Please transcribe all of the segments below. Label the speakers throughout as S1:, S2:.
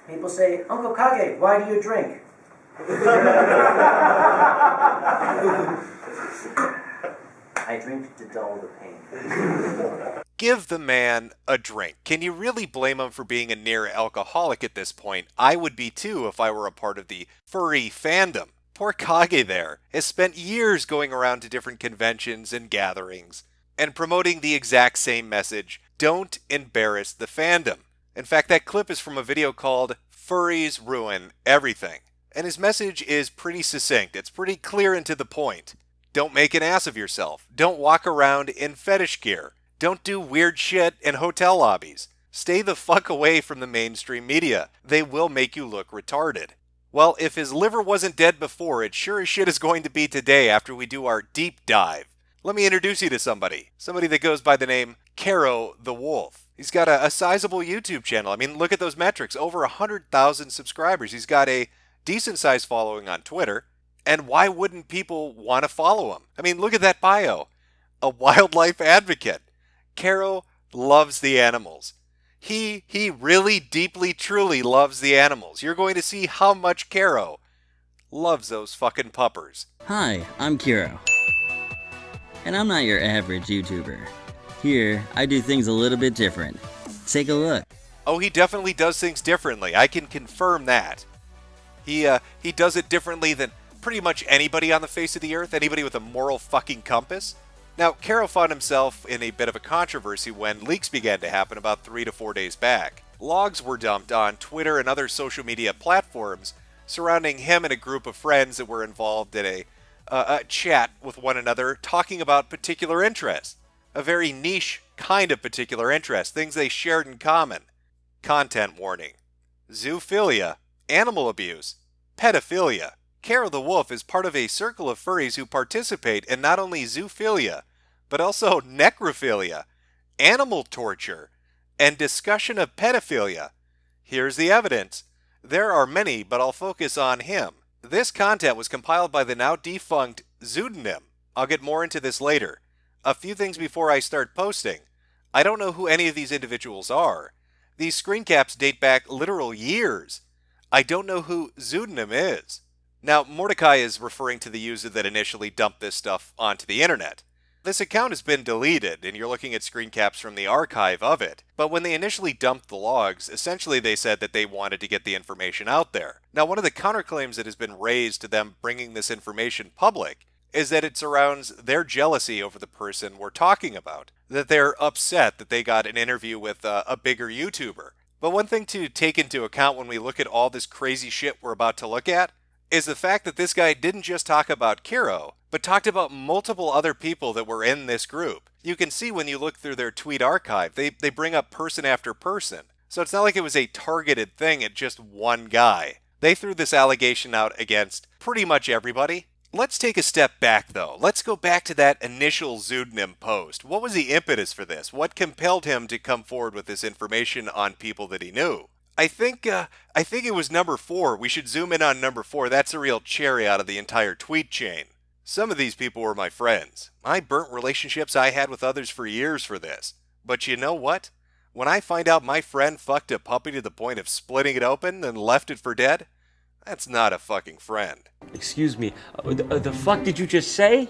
S1: People say, Uncle Kage, why do you drink? I drink to dull the pain.
S2: Give the man a drink. Can you really blame him for being a near alcoholic at this point? I would be too if I were a part of the furry fandom. Poor Kage there has spent years going around to different conventions and gatherings and promoting the exact same message. Don't embarrass the fandom. In fact, that clip is from a video called Furries Ruin Everything. And his message is pretty succinct. It's pretty clear and to the point. Don't make an ass of yourself. Don't walk around in fetish gear. Don't do weird shit in hotel lobbies. Stay the fuck away from the mainstream media. They will make you look retarded. Well, if his liver wasn't dead before, it sure as shit is going to be today after we do our deep dive. Let me introduce you to somebody. Somebody that goes by the name Caro the Wolf. He's got a sizable YouTube channel. I mean, look at those metrics. Over 100,000 subscribers. He's got a decent-sized following on Twitter. And why wouldn't people want to follow him? I mean, look at that bio. A wildlife advocate. Caro loves the animals. He really deeply, truly loves the animals. You're going to see how much Caro loves those fucking puppers.
S3: Hi, I'm Caro. And I'm not your average YouTuber. Here, I do things a little bit different. Take a look.
S2: Oh, he definitely does things differently. I can confirm that. He does it differently than pretty much anybody on the face of the earth, anybody with a moral fucking compass. Now, Caro found himself in a bit of a controversy when leaks began to happen about 3 to 4 days back. Logs were dumped on Twitter and other social media platforms surrounding him and a group of friends that were involved in a chat with one another talking about particular interests. A very niche kind of particular interest, things they shared in common. Content warning. Zoophilia, animal abuse, pedophilia. Caro the Wolf is part of a circle of furries who participate in not only zoophilia, but also necrophilia, animal torture, and discussion of pedophilia. Here's the evidence. There are many, but I'll focus on him. This content was compiled by the now defunct Pseudonym. I'll get more into this later. A few things before I start posting. I don't know who any of these individuals are. These screen caps date back literal years. I don't know who Pseudonym is. Now, Mordecai is referring to the user that initially dumped this stuff onto the internet. This account has been deleted, and you're looking at screen caps from the archive of it. But when they initially dumped the logs, essentially they said that they wanted to get the information out there. Now, one of the counterclaims that has been raised to them bringing this information public is that it surrounds their jealousy over the person we're talking about. That they're upset that they got an interview with a bigger YouTuber. But one thing to take into account when we look at all this crazy shit we're about to look at is the fact that this guy didn't just talk about Caro, but talked about multiple other people that were in this group. You can see when you look through their tweet archive, they bring up person after person. So it's not like it was a targeted thing at just one guy. They threw this allegation out against pretty much everybody. Let's take a step back though. Let's go back to that initial Pseudonym post. What was the impetus for this? What compelled him to come forward with this information on people that he knew? I think it was number 4. We should zoom in on number 4. That's a real cherry out of the entire tweet chain. Some of these people were my friends. I burnt relationships I had with others for years for this. But you know what? When I find out my friend fucked a puppy to the point of splitting it open and left it for dead, that's not a fucking friend.
S4: Excuse me, the fuck did you just say?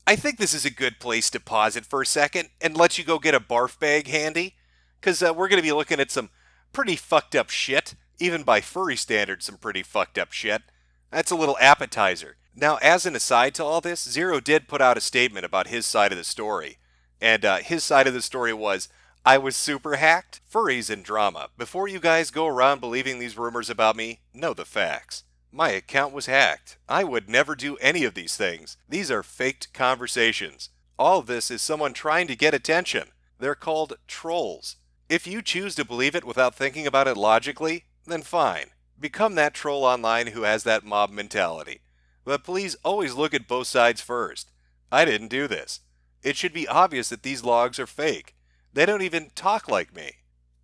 S2: I think this is a good place to pause it for a second and let you go get a barf bag handy. Because we're going to be looking at some pretty fucked up shit. Even by furry standards, some pretty fucked up shit. That's a little appetizer. Now, as an aside to all this, Zero did put out a statement about his side of the story. And his side of the story was, I was super hacked, furries and drama. Before you guys go around believing these rumors about me, know the facts. My account was hacked. I would never do any of these things. These are faked conversations. All of this is someone trying to get attention. They're called trolls. If you choose to believe it without thinking about it logically, then fine. Become that troll online who has that mob mentality. But please always look at both sides first. I didn't do this. It should be obvious that these logs are fake. They don't even talk like me.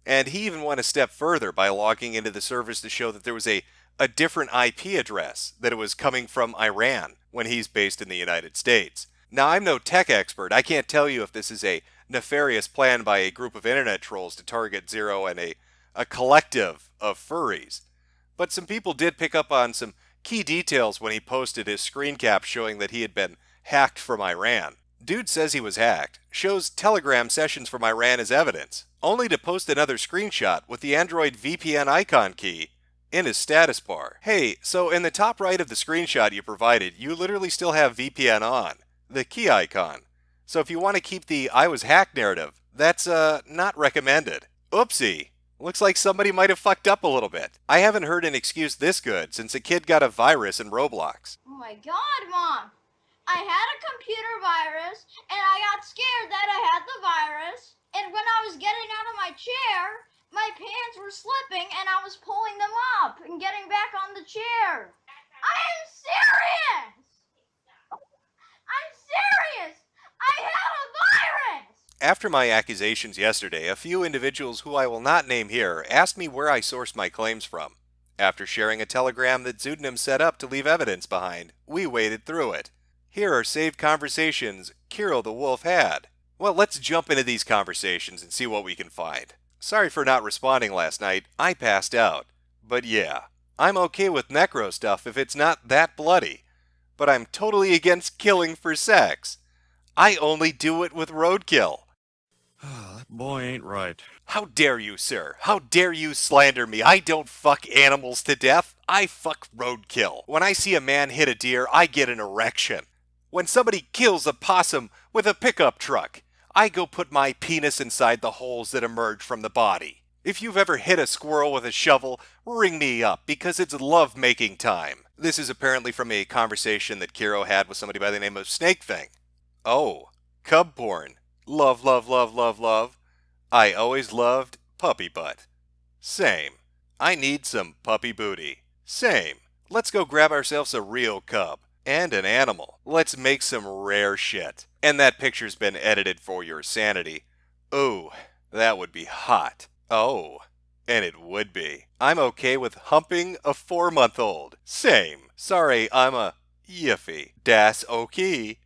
S2: And he even went a step further by logging into the service to show that there was a different IP address, that it was coming from Iran when he's based in the United States. Now, I'm no tech expert. I can't tell you if this is a nefarious plan by a group of internet trolls to target Zero and a collective of furries. But some people did pick up on some key details when he posted his screen cap showing that he had been hacked from Iran. Dude says he was hacked, shows Telegram sessions from Iran as evidence, only to post another screenshot with the Android VPN icon key in his status bar. Hey, so in the top right of the screenshot you provided, you literally still have VPN on, the key icon. So if you want to keep the I was hacked narrative, that's not recommended. Oopsie. Looks like somebody might have fucked up a little bit. I haven't heard an excuse this good since a kid got a virus in Roblox.
S5: Oh my god, Mom! I had a computer virus, and I got scared that I had the virus, and when I was getting out of my chair, my pants were slipping, and I was pulling them up and getting back on the chair. I am serious! I'm serious! I had a virus!
S2: After my accusations yesterday, a few individuals who I will not name here asked me where I sourced my claims from. After sharing a telegram that Pseudonym set up to leave evidence behind, we waded through it. Here are saved conversations Kiro the Wolf had. Well, let's jump into these conversations and see what we can find. Sorry for not responding last night, I passed out. But yeah, I'm okay with necro stuff if it's not that bloody. But I'm totally against killing for sex. I only do it with roadkill.
S6: That boy ain't right.
S2: How dare you, sir? How dare you slander me? I don't fuck animals to death. I fuck roadkill. When I see a man hit a deer, I get an erection. When somebody kills a possum with a pickup truck, I go put my penis inside the holes that emerge from the body. If you've ever hit a squirrel with a shovel, ring me up because it's love-making time. This is apparently from a conversation that Kiro had with somebody by the name of Snake Thing. Oh, cub porn. Love, love, love, love, love. I always loved puppy butt. Same. I need some puppy booty. Same. Let's go grab ourselves a real cub. And an animal. Let's make some rare shit. And that picture's been edited for your sanity. Ooh, that would be hot. Oh, and it would be. I'm okay with humping a 4-month-old. Same. Sorry, I'm a yiffy. Das okay.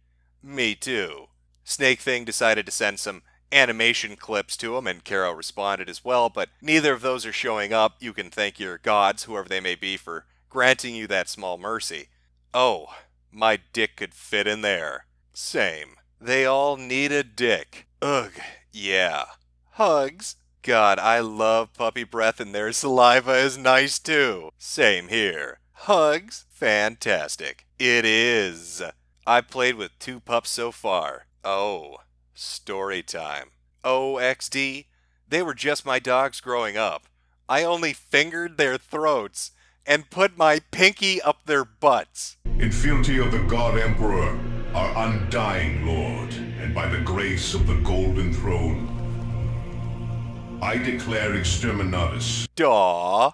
S2: Me too. Snake Thing decided to send some animation clips to him, and Kiro responded as well, but neither of those are showing up. You can thank your gods, whoever they may be, for granting you that small mercy. Oh, my dick could fit in there. Same. They all need a dick. Ugh, yeah. Hugs? God, I love puppy breath and their saliva is nice too. Same here. Hugs? Fantastic. It is. I played with 2 pups so far. Oh, story time. OXD? They were just my dogs growing up. I only fingered their throats and put my pinky up their butts.
S7: In fealty of the God Emperor, our undying Lord, and by the grace of the Golden Throne, I declare exterminatus.
S2: Daw.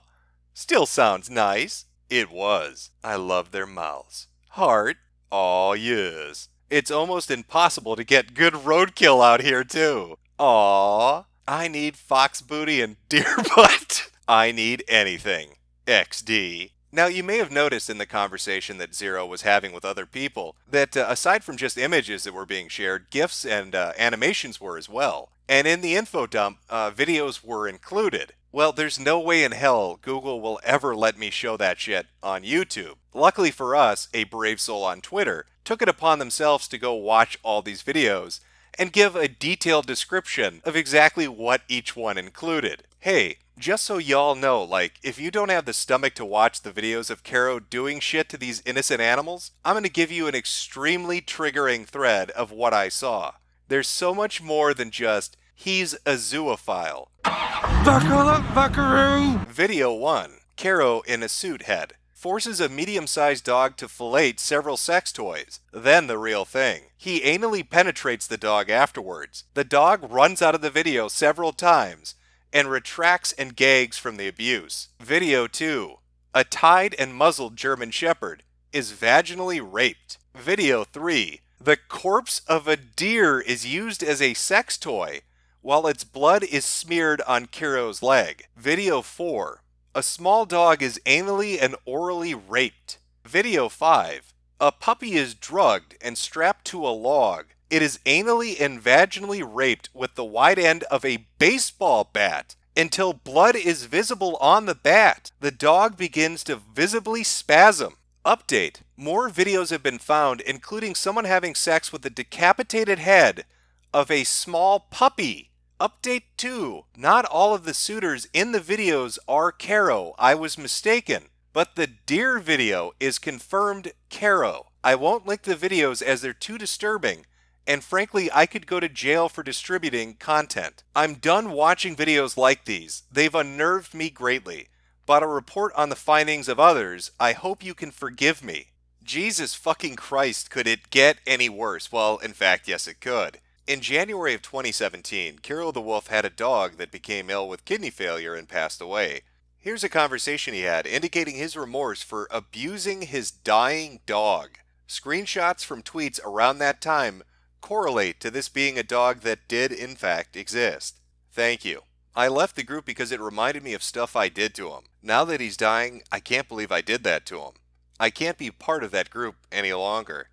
S2: Still sounds nice. It was. I love their mouths. Heart. Aw, yes. It's almost impossible to get good roadkill out here, too. Aw. I need fox booty and deer butt. I need anything. XD. Now, you may have noticed in the conversation that Zero was having with other people that aside from just images that were being shared, GIFs and animations were as well. And in the info dump, videos were included. Well, there's no way in hell Google will ever let me show that shit on YouTube. Luckily for us, a brave soul on Twitter took it upon themselves to go watch all these videos and give a detailed description of exactly what each one included. Hey, just so y'all know, like, if you don't have the stomach to watch the videos of Kiro doing shit to these innocent animals, I'm going to give you an extremely triggering thread of what I saw. There's so much more than just, he's a zoophile.
S6: Buckle up, buckaroo!
S2: Video 1. Kiro in a suit head. Forces a medium-sized dog to fillet several sex toys. Then the real thing. He anally penetrates the dog afterwards. The dog runs out of the video several times and retracts and gags from the abuse. Video 2. A tied and muzzled German Shepherd is vaginally raped. Video 3. The corpse of a deer is used as a sex toy while its blood is smeared on Kiro's leg. Video 4. A small dog is anally and orally raped. Video 5. A puppy is drugged and strapped to a log. It is anally and vaginally raped with the wide end of a baseball bat until blood is visible on the bat. The dog begins to visibly spasm. Update. More videos have been found, including someone having sex with the decapitated head of a small puppy. Update 2. Not all of the suitors in the videos are Caro. I was mistaken. But the deer video is confirmed Caro. I won't link the videos as they're too disturbing, and frankly, I could go to jail for distributing content. I'm done watching videos like these. They've unnerved me greatly. But a report on the findings of others, I hope you can forgive me. Jesus fucking Christ, could it get any worse? Well, in fact, yes it could. In January of 2017, Caro the Wolf had a dog that became ill with kidney failure and passed away. Here's a conversation he had indicating his remorse for abusing his dying dog. Screenshots from tweets around that time correlate to this being a dog that did in fact exist. Thank you. I left the group because it reminded me of stuff I did to him. Now that he's dying, I can't believe I did that to him. I can't be part of that group any longer.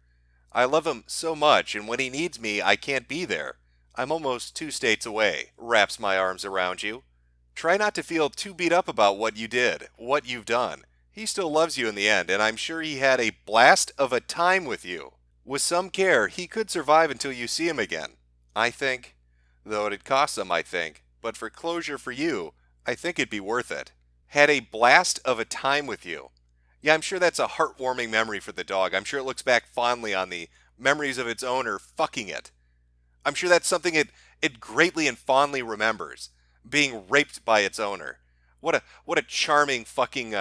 S2: I love him so much, and when he needs me, I can't be there. I'm almost 2 states away. Wraps my arms around you. Try not to feel too beat up about what you did, what you've done. He still loves you in the end, and I'm sure he had a blast of a time with you. With some care, he could survive until you see him again. I think. Though it'd cost him, I think. But for closure for you, I think it'd be worth it. Had a blast of a time with you. Yeah, I'm sure that's a heartwarming memory for the dog. I'm sure it looks back fondly on the memories of its owner fucking it. I'm sure that's something it greatly and fondly remembers. Being raped by its owner. What a charming fucking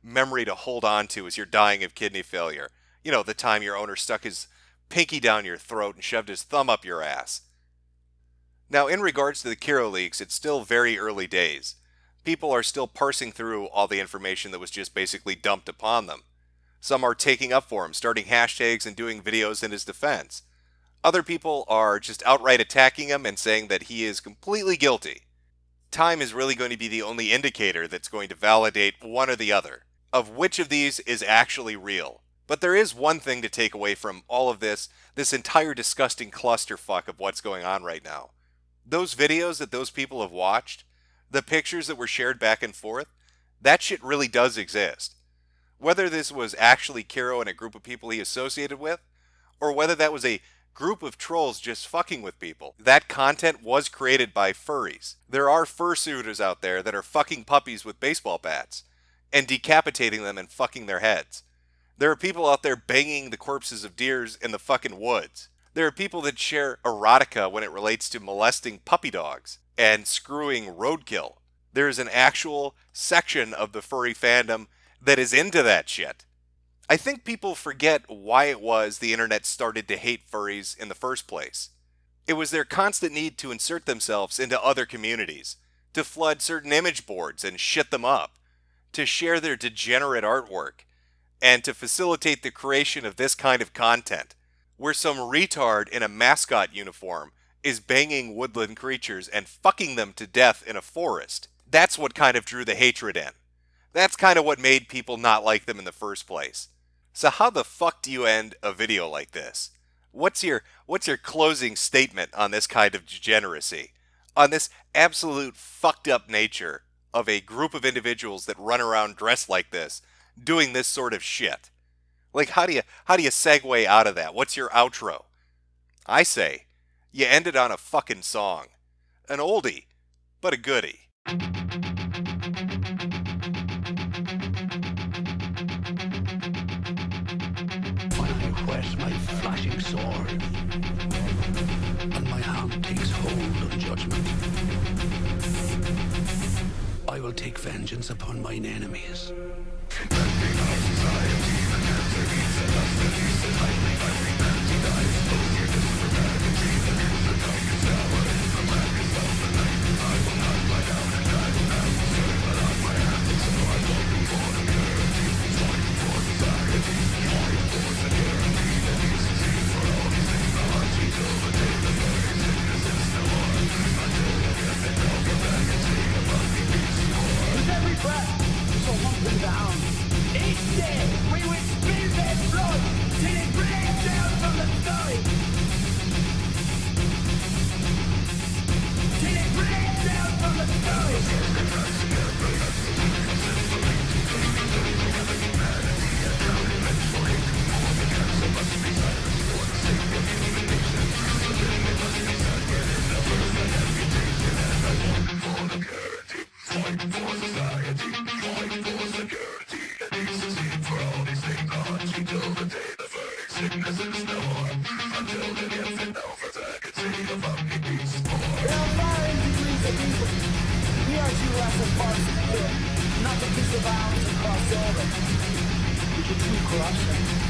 S2: memory to hold on to as you're dying of kidney failure. You know, the time your owner stuck his pinky down your throat and shoved his thumb up your ass. Now, in regards to the Caro leaks, it's still very early days. People are still parsing through all the information that was just basically dumped upon them. Some are taking up for him, starting hashtags and doing videos in his defense. Other people are just outright attacking him and saying that he is completely guilty. Time is really going to be the only indicator that's going to validate one or the other, of which of these is actually real. But there is one thing to take away from all of this entire disgusting clusterfuck of what's going on right now. Those videos that those people have watched, the pictures that were shared back and forth, that shit really does exist. Whether this was actually Caro and a group of people he associated with, or whether that was a group of trolls just fucking with people, that content was created by furries. There are fursuiters out there that are fucking puppies with baseball bats, and decapitating them and fucking their heads. There are people out there banging the corpses of deers in the fucking woods. There are people that share erotica when it relates to molesting puppy dogs and screwing roadkill. There is an actual section of the furry fandom that is into that shit. I think people forget why it was the internet started to hate furries in the first place. It was their constant need to insert themselves into other communities, to flood certain image boards and shit them up, to share their degenerate artwork, and to facilitate the creation of this kind of content, where some retard in a mascot uniform is banging woodland creatures and fucking them to death in a forest. That's what kind of drew the hatred in. That's kind of what made people not like them in the first place. So how the fuck do you end a video like this? What's your closing statement on this kind of degeneracy? On this absolute fucked up nature of a group of individuals that run around dressed like this, doing this sort of shit? Like, how do you segue out of that? What's your outro? I say, you end it on a fucking song. An oldie, but a goodie.
S8: I whet my flashing sword, and my hand takes hold on judgment. I will take vengeance upon mine enemies. Each day we will spill their blood till it bleeds.
S9: We are two lesser parts of the not the piece of violence and crossover. We can do corruption.